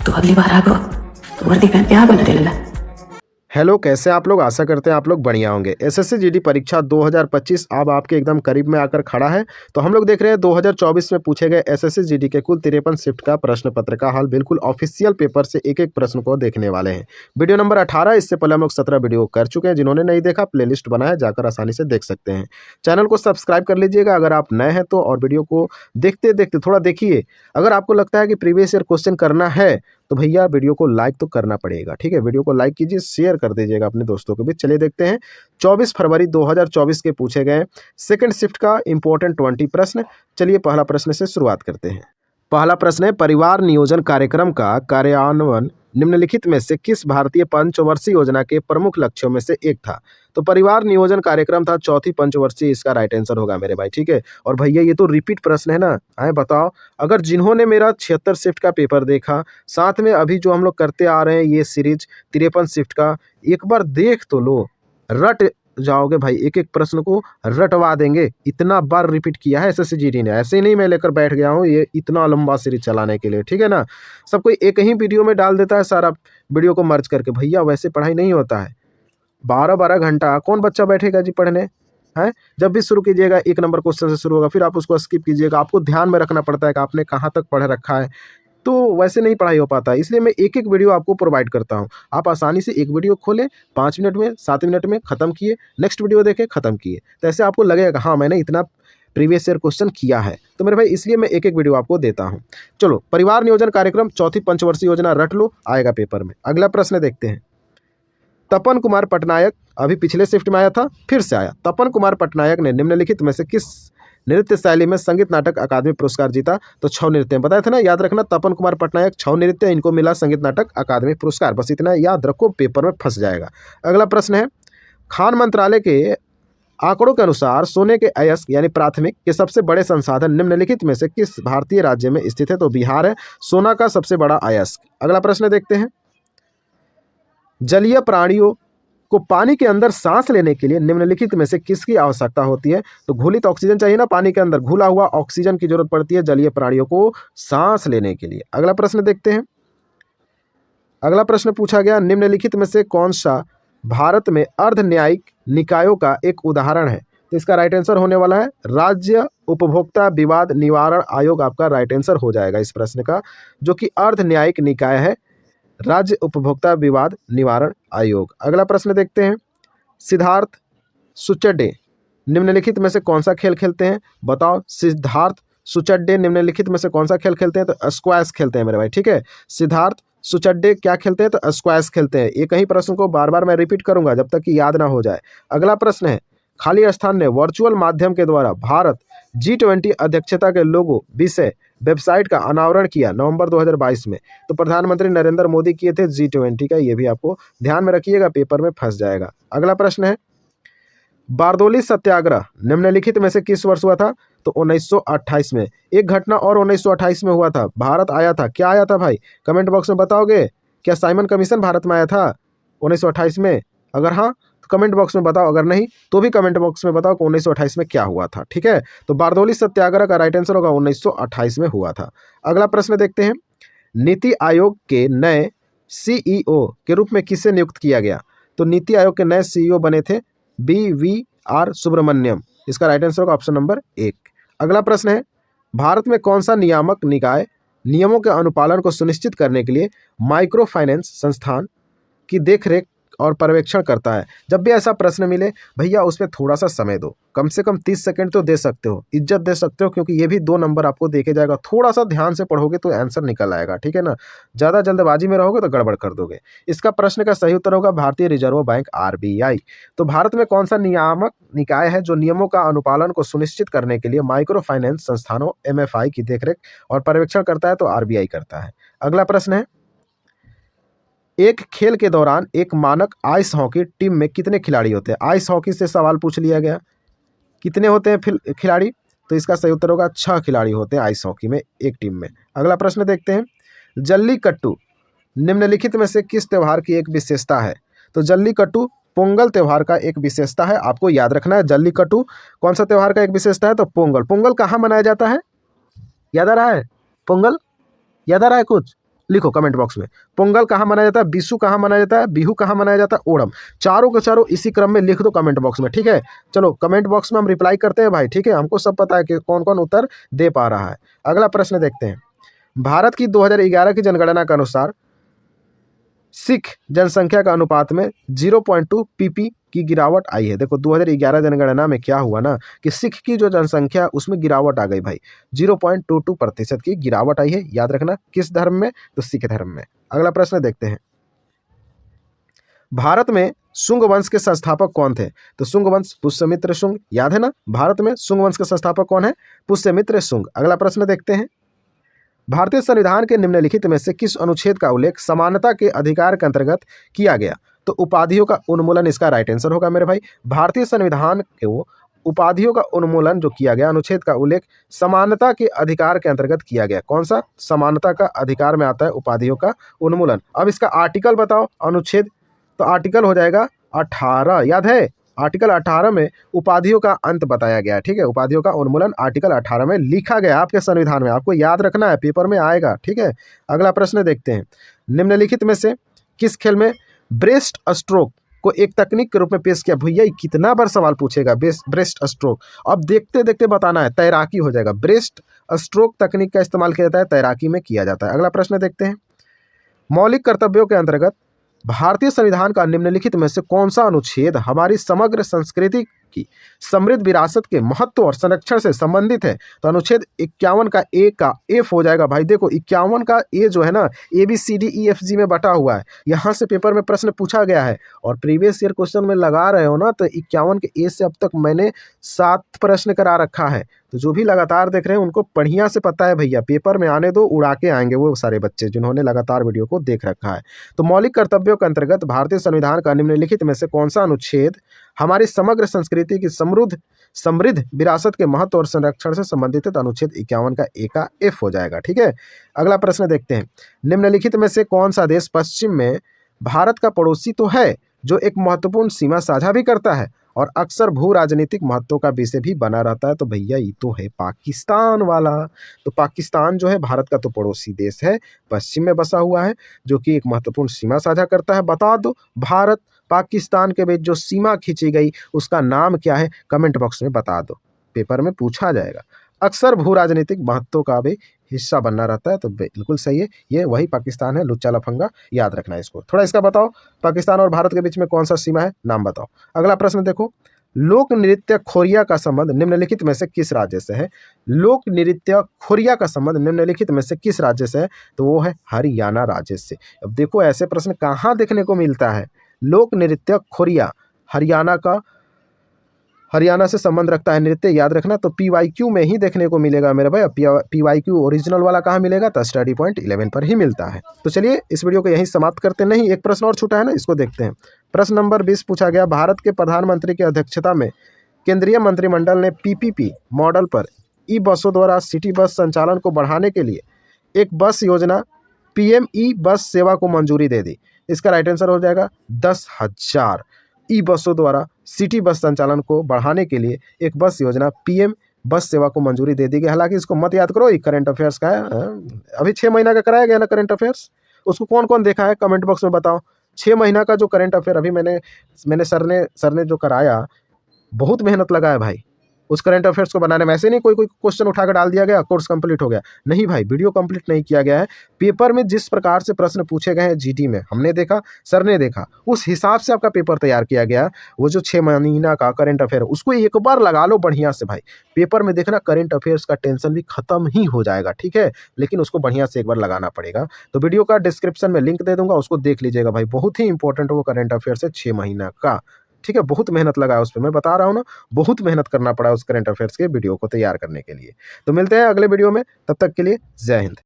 तो अगली बार आगो तो वर्दी पहन के आ बना ले। हेलो, कैसे आप लोग? आशा करते हैं आप लोग बढ़िया होंगे। एसएससी जीडी परीक्षा 2025 अब आपके एकदम करीब में आकर खड़ा है। तो हम लोग देख रहे हैं 2024 में पूछे गए एसएससी जीडी के कुल 53 शिफ्ट का प्रश्न पत्र का हाल बिल्कुल ऑफिशियल पेपर से एक एक प्रश्न को देखने वाले हैं। वीडियो नंबर 18, इससे पहले हम लोग 17 वीडियो कर चुके हैं। जिन्होंने नहीं देखा, प्लेलिस्ट बनाया, जाकर आसानी से देख सकते हैं। चैनल को सब्सक्राइब कर लीजिएगा अगर आप नए हैं तो, और वीडियो को देखते देखते थोड़ा देखिए। अगर आपको लगता है कि प्रीवियस ईयर क्वेश्चन करना है तो भैया वीडियो को लाइक तो करना पड़ेगा, ठीक है। वीडियो को लाइक कीजिए, शेयर कर दीजिएगा अपने दोस्तों के बीच। चलिए देखते हैं 24 फरवरी 2024 के पूछे गए सेकंड शिफ्ट का इंपॉर्टेंट 20 प्रश्न। चलिए पहला प्रश्न से शुरुआत करते हैं। पहला प्रश्न है, परिवार नियोजन कार्यक्रम का कार्यान्वयन निम्नलिखित में से किस भारतीय पंचवर्षीय योजना के प्रमुख लक्ष्यों में से एक था? तो परिवार नियोजन कार्यक्रम था चौथी पंचवर्षीय, इसका राइट आंसर होगा मेरे भाई, ठीक है। और भैया ये तो रिपीट प्रश्न है ना, आए बताओ। अगर जिन्होंने मेरा 76 शिफ्ट का पेपर देखा, साथ में अभी जो हम लोग करते आ रहे हैं ये सीरीज 53 शिफ्ट का, एक बार देख तो लो, रट जाओगे भाई, एक एक प्रश्न को रटवा देंगे। इतना बार रिपीट किया है एसएससी जीडी ने, ऐसे ही नहीं मैं लेकर बैठ गया हूँ ये इतना लंबा सीरीज चलाने के लिए, ठीक है ना। सब कोई एक ही वीडियो में डाल देता है सारा वीडियो को मर्ज करके। भैया वैसे पढ़ाई नहीं होता है। 12-12 घंटा कौन बच्चा बैठेगा जी पढ़ने है। जब भी शुरू कीजिएगा 1 नंबर क्वेश्चन से शुरू होगा, फिर आप उसको स्किप कीजिएगा। आपको ध्यान में रखना पड़ता है कि आपने कहाँ तक पढ़ रखा है, तो वैसे नहीं पढ़ाई हो पाता है। इसलिए मैं एक एक वीडियो आपको प्रोवाइड करता हूँ। आप आसानी से एक वीडियो खोलें, 5 मिनट में 7 मिनट में ख़त्म किए, नेक्स्ट वीडियो देखें, ख़त्म किए। तो ऐसे आपको लगेगा हाँ मैंने इतना प्रीवियस ईयर क्वेश्चन किया है। तो मेरे भाई इसलिए मैं एक एक वीडियो आपको देता हूँ। चलो, परिवार नियोजन कार्यक्रम चौथी पंचवर्षीय योजना रट लो, आएगा पेपर में। अगला प्रश्न देखते हैं। तपन कुमार पटनायक अभी पिछले शिफ्ट में आया था, फिर से आया। तपन कुमार पटनायक ने निम्नलिखित में से किस नृत्य शैली में संगीत नाटक अकादमी पुरस्कार जीता? तो छऊ नृत्य में बताया था ना, याद रखना। तपन कुमार पटनायक, छऊ नृत्य, इनको मिला संगीत नाटक अकादमी पुरस्कार। बस इतना याद रखो, पेपर में फंस जाएगा। अगला प्रश्न है, खान मंत्रालय के आंकड़ों के अनुसार सोने के अयस्क यानी प्राथमिक के सबसे बड़े संसाधन निम्नलिखित में से किस भारतीय राज्य में स्थित है? तो बिहार है सोना का सबसे बड़ा अयस्क। अगला प्रश्न देखते हैं। जलीय प्राणियों को पानी के अंदर सांस लेने के लिए निम्नलिखित में से किसकी आवश्यकता होती है? तो घुलित ऑक्सीजन चाहिए ना, पानी के अंदर घुला हुआ ऑक्सीजन की जरूरत पड़ती है जलीय प्राणियों को सांस लेने के लिए। अगला प्रश्न देखते हैं। अगला प्रश्न पूछा गया, निम्नलिखित में से कौन सा भारत में अर्ध न्यायिक निकायों का एक उदाहरण है? तो इसका राइट आंसर होने वाला है राज्य उपभोक्ता विवाद निवारण आयोग। आपका राइट आंसर हो जाएगा इस प्रश्न का, जो कि अर्ध न्यायिक निकाय है, राज्य उपभोक्ता विवाद निवारण आयोग। अगला प्रश्न देखते हैं। सिद्धार्थ सुचड्डे निम्नलिखित में से कौन सा खेल खेलते हैं? बताओ, सिद्धार्थ सुचड्डे निम्नलिखित में से कौन सा खेल खेलते हैं? तो स्क्वैश खेलते हैं मेरे भाई, ठीक है। सिद्धार्थ सुचड्डे क्या खेलते हैं? तो स्क्वैश खेलते हैं। एक ही प्रश्न को बार बार मैं रिपीट करूंगा जब तक कि याद ना हो जाए। अगला प्रश्न है, खाली स्थान ने वर्चुअल माध्यम के द्वारा भारत G20 अध्यक्षता के लोगो विषय वेबसाइट का अनावरण किया नवंबर 2022 में। तो प्रधानमंत्री नरेंद्र मोदी किए थे G20 का, ये भी आपको ध्यान में रखिएगा, पेपर में फंस जाएगा। अगला प्रश्न है, बारदोली सत्याग्रह निम्नलिखित में से किस वर्ष हुआ था? तो 1928 में। एक घटना और 1928 में हुआ था, भारत आया था। क्या आया था भाई? कमेंट बॉक्स में बताओगे। क्या साइमन कमीशन भारत में आया था 1928 में? अगर हाँ तो कमेंट बॉक्स में बताओ, अगर नहीं तो भी कमेंट बॉक्स में बताओ कि 1928 में क्या हुआ था, ठीक है। तो बारदोली सत्याग्रह का राइट आंसर होगा 1928 में हुआ था। अगला प्रश्न देखते हैं। नीति आयोग के नए सीईओ के रूप में किसे नियुक्त किया गया? तो नीति आयोग के नए सीईओ बने थे BVR सुब्रमण्यम। इसका राइट आंसर होगा ऑप्शन नंबर 1। अगला प्रश्न है, भारत में कौन सा नियामक निकाय नियमों के अनुपालन को सुनिश्चित करने के लिए माइक्रो फाइनेंस संस्थान की देखरेख और पर्यवेक्षण करता है? जब भी ऐसा प्रश्न मिले भैया उसमें थोड़ा सा समय दो, कम से कम 30 सेकंड तो दे सकते हो, इज्जत दे सकते हो, क्योंकि ये भी 2 नंबर आपको देके जाएगा। थोड़ा सा ध्यान से पढ़ोगे तो आंसर निकल आएगा, ठीक है ना। ज़्यादा जल्दबाजी में रहोगे तो गड़बड़ कर दोगे। इसका प्रश्न का सही उत्तर होगा भारतीय रिजर्व बैंक RBI। तो भारत में कौन सा नियामक निकाय है जो नियमों का अनुपालन को सुनिश्चित करने के लिए माइक्रो फाइनेंस संस्थानों MFI की देखरेख और पर्यवेक्षण करता है? तो RBI करता है। अगला प्रश्न है, एक खेल के दौरान एक मानक आइस हॉकी टीम में कितने खिलाड़ी होते हैं? आइस हॉकी से सवाल पूछ लिया गया, कितने होते हैं खिलाड़ी? तो इसका सही उत्तर होगा 6 खिलाड़ी होते हैं आइस हॉकी में एक टीम में। अगला प्रश्न देखते हैं। जल्लीकट्टू निम्नलिखित में से किस त्योहार की एक विशेषता है? तो जल्लीकट्टू पोंगल त्योहार का एक विशेषता है, आपको याद रखना है। जल्लीकट्टू कौन सा त्योहार का एक विशेषता है? तो पोंगल। पोंगल कहाँ मनाया जाता है? याद आ रहा है? पोंगल याद आ रहा है कुछ? लिखो कमेंट बॉक्स में। पोंगल कहाँ मनाया जाता है, बिशु कहाँ मनाया जाता है, बिहू कहाँ मनाया जाता है, ओणम। चारों के चारों इसी क्रम में लिख दो कमेंट बॉक्स में, ठीक है। चलो कमेंट बॉक्स में हम रिप्लाई करते हैं भाई, ठीक है। हमको सब पता है कि कौन कौन उत्तर दे पा रहा है। अगला प्रश्न देखते हैं। भारत की 2011 की जनगणना के अनुसार सिख जनसंख्या का अनुपात में 0.2 pp की गिरावट आई है। देखो 2011 जनगणना में क्या हुआ ना कि सिख की जो जनसंख्या उसमें गिरावट आ गई भाई, 0.22% की गिरावट आई है। याद रखना किस धर्म में, तो सिख धर्म में। अगला प्रश्न देखते हैं। भारत में शुंग वंश के संस्थापक कौन थे, तो शुंग वंश पुष्यमित्र शुंग, याद है ना। भारत में शुंग वंश के संस्थापक कौन है, पुष्यमित्र शुंग। अगला प्रश्न देखते हैं। भारतीय संविधान के निम्नलिखित में से किस अनुच्छेद का उल्लेख समानता के अधिकार के अंतर्गत किया गया, तो उपाधियों का उन्मूलन इसका राइट आंसर होगा मेरे भाई। भारतीय संविधान के वो उपाधियों का उन्मूलन जो किया गया, अनुच्छेद का उल्लेख समानता के अधिकार के अंतर्गत किया गया। कौन सा, समानता का अधिकार में आता है उपाधियों का उन्मूलन। अब इसका आर्टिकल बताओ, अनुच्छेद, तो आर्टिकल हो जाएगा 18, याद है। आर्टिकल 18 में उपाधियों का अंत बताया गया है, ठीक है। उपाधियों का उन्मूलन आर्टिकल 18 में लिखा गया आपके संविधान में, आपको याद रखना है, पेपर में आएगा, ठीक है। अगला प्रश्न देखते हैं। निम्नलिखित में से किस खेल में ब्रेस्ट स्ट्रोक को एक तकनीक के रूप में पेश किया। भैया कितना बार सवाल पूछेगा ब्रेस्ट स्ट्रोक, अब देखते देखते बताना है। तैराकी हो जाएगा। ब्रेस्ट स्ट्रोक तकनीक का इस्तेमाल किया जाता है, तैराकी में किया जाता है। अगला प्रश्न देखते हैं। मौलिक कर्तव्यों के अंतर्गत भारतीय संविधान का निम्नलिखित में से कौन सा अनुच्छेद हमारी समग्र संस्कृति की समृद्ध विरासत के महत्व और संरक्षण से संबंधित है, तो अनुच्छेद 51 का ए का एफ हो जाएगा भाई। देखो 51 का ए जो है ना, ABCDEFG में बटा हुआ है। यहाँ से पेपर में प्रश्न पूछा गया है और प्रीवियस ईयर क्वेश्चन में लगा रहे हो ना, तो 51 के ए से अब तक मैंने 7 प्रश्न करा रखा है। तो जो भी लगातार देख रहे हैं उनको बढ़िया से पता है भैया, पेपर में आने दो, उड़ा के आएंगे वो सारे बच्चे जिन्होंने लगातार वीडियो को देख रखा है। तो मौलिक कर्तव्यों के अंतर्गत भारतीय संविधान का निम्नलिखित में से कौन सा अनुच्छेद हमारी समग्र संस्कृति की समृद्ध विरासत के महत्व और संरक्षण से संबंधित है, तो अनुच्छेद 51 का ए का एफ हो जाएगा, ठीक है। अगला प्रश्न देखते हैं। निम्नलिखित में से कौन सा देश पश्चिम में भारत का पड़ोसी तो है, जो एक महत्वपूर्ण सीमा साझा भी करता है और अक्सर भू राजनीतिक महत्व का विषय भी बना रहता है, तो भैया ये तो है पाकिस्तान वाला। तो पाकिस्तान जो है भारत का तो पड़ोसी देश है, पश्चिम में बसा हुआ है, जो कि एक महत्वपूर्ण सीमा साझा करता है। बता दो भारत पाकिस्तान के बीच जो सीमा खींची गई उसका नाम क्या है, कमेंट बॉक्स में बता दो, पेपर में पूछा जाएगा। अक्सर भू राजनीतिक महत्व का भी हिस्सा बनना रहता है, तो बिल्कुल सही है, ये वही पाकिस्तान है, लुच्चा लफंगा, याद रखना है इसको। थोड़ा इसका बताओ, पाकिस्तान और भारत के बीच में कौन सा सीमा है, नाम बताओ। अगला प्रश्न देखो। लोक नृत्य खोरिया का संबंध निम्नलिखित में से किस राज्य से है। लोक नृत्य खोरिया का संबंध निम्नलिखित में से किस राज्य से है, तो वो है हरियाणा राज्य से। अब देखो ऐसे प्रश्न कहाँ देखने को मिलता है। लोक नृत्य खोरिया हरियाणा से संबंध रखता है नृत्य, याद रखना। तो PYQ में ही देखने को मिलेगा मेरे भाई। PYQ ओरिजिनल वाला कहाँ मिलेगा, तो स्टडी पॉइंट 11 पर ही मिलता है। तो चलिए इस वीडियो को यहीं समाप्त करते, नहीं एक प्रश्न और छूटा है ना, इसको देखते हैं। प्रश्न नंबर 20 पूछा गया। भारत के प्रधानमंत्री की अध्यक्षता में केंद्रीय मंत्रिमंडल ने PPP मॉडल पर ई बसों द्वारा सिटी बस संचालन को बढ़ाने के लिए एक बस योजना PM ई बस सेवा को मंजूरी दे दी। इसका राइट आंसर हो जाएगा 10,000 ई बसों द्वारा सिटी बस संचालन को बढ़ाने के लिए एक बस योजना PM बस सेवा को मंजूरी दे दी गई। हालांकि इसको मत याद करो, ये करंट अफेयर्स का है। अभी 6 महीना का कराया गया ना करंट अफेयर्स, उसको कौन कौन देखा है कमेंट बॉक्स में बताओ। 6 महीना का जो करंट अफेयर अभी मैंने सर ने जो कराया, बहुत मेहनत लगा है भाई उस करंट अफेयर्स को बनाने में। ऐसे नहीं कोई क्वेश्चन उठाकर डाल दिया गया, कोर्स कंप्लीट हो गया, नहीं भाई, वीडियो कंप्लीट नहीं किया गया है। पेपर में जिस प्रकार से प्रश्न पूछे गए हैं GT में, हमने देखा, सर ने देखा, उस हिसाब से आपका पेपर तैयार किया गया। वो जो 6 महीना का करंट अफेयर उसको एक बार लगा लो बढ़िया से भाई, पेपर में देखना करंट अफेयर्स का टेंशन भी खत्म ही हो जाएगा, ठीक है। लेकिन उसको बढ़िया से एक बार लगाना पड़ेगा। तो वीडियो का डिस्क्रिप्शन में लिंक दे दूंगा, उसको देख लीजिएगा भाई, बहुत ही इंपॉर्टेंट वो करंट अफेयर्स है 6 महीना का, ठीक है। बहुत मेहनत लगा है उस पर, मैं बता रहा हूँ ना, बहुत मेहनत करना पड़ा उस करंट अफेयर्स के वीडियो को तैयार करने के लिए। तो मिलते हैं अगले वीडियो में, तब तक के लिए जय हिंद।